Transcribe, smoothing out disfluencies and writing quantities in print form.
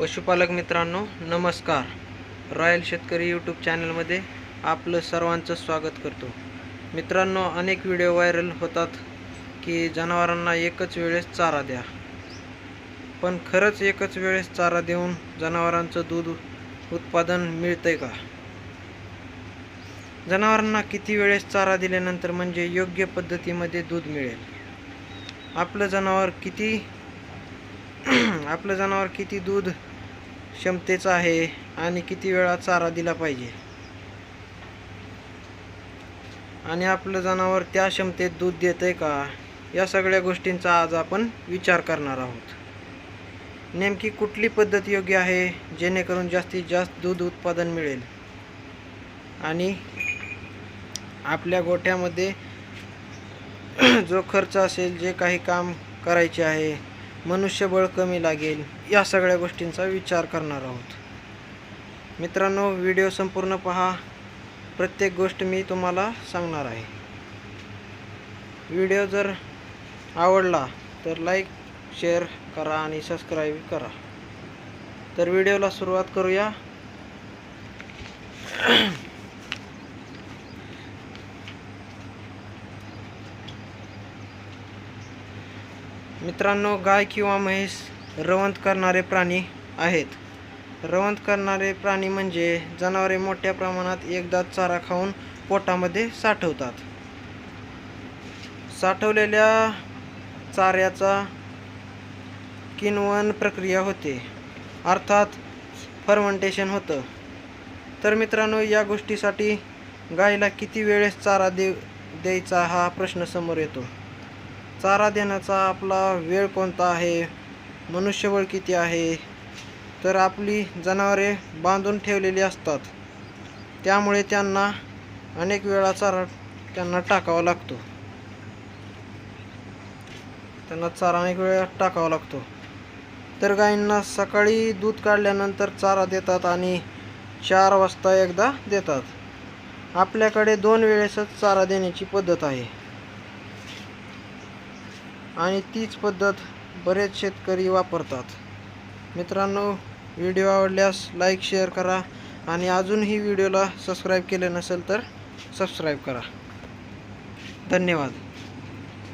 पशुपालक मित्रांनो नमस्कार. रॉयल शेतकरी यूट्यूब चॅनलमध्ये आपलं सर्वांचं स्वागत करतो. मित्रांनो, अनेक व्हिडिओ व्हायरल होतात की जनावरांना एकच वेळेस चारा द्या. पण खरंच एकच वेळेस चारा देऊन जनावरांचं दूध उत्पादन मिळतंय का? जनावरांना किती वेळेस चारा दिल्यानंतर म्हणजे योग्य पद्धतीमध्ये दूध मिळेल? आपलं जनावर किती दूध क्षमतेचं आहे आणि किती वेळा चारा दिला पाहिजे आणि आपलं जनावर त्या क्षमतेत दूध देतंय का, या सगळ्या गोष्टींचा आज आपण विचार करणार आहोत. नेमकी कुठली पद्धत योग्य आहे जेणेकरून जास्तीत जास्त दूध उत्पादन मिळेल आणि आपल्या गोठ्यामध्ये जो खर्च असेल, जे काही काम करायचे आहे, मनुष्यबळ कमी लागेल, या सगळ्या गोष्टींचा विचार करणार आहोत. मित्रांनो, व्हिडिओ संपूर्ण पहा. प्रत्येक गोष्ट मी तुम्हाला सांगणार आहे. व्हिडिओ जर आवडला तर लाईक, शेअर करा आणि सबस्क्राईब करा. तर व्हिडिओला सुरुवात करूया. मित्रांनो, गाय किंवा म्हैस रवंथ करणारे प्राणी आहेत. रवंथ करणारे प्राणी म्हणजे जनावरे मोठ्या प्रमाणात एकदाच चारा खाऊन पोटामध्ये साठवतात. साठवलेल्या चाऱ्याचा किण्वन प्रक्रिया होते, अर्थात फर्मेंटेशन होतं. तर मित्रांनो, या गोष्टीसाठी गायीला किती वेळेस चारा द्यायचा हा प्रश्न समोर येतो. चारा देण्याचा आपला वेळ कोणता आहे, मनुष्यबळ किती आहे? तर आपली जनावरे बांधून ठेवलेली असतात, त्यामुळे त्यांना अनेक वेळा चारा टाकावा लागतो. तर गायींना सकाळी दूध काढल्यानंतर चारा देतात आणि 4 वाजता एकदा देतात. आपल्याकडे 2 वेळेसच चारा देण्याची पद्धत आहे आणि तीच पद्धत बरेच शेतकरी वापरतात. मित्रांनो, व्हिडिओ आवडल्यास लाईक, शेअर करा आणि अजूनही व्हिडिओला सबस्क्राईब केले नसेल तर सबस्क्राईब करा. धन्यवाद.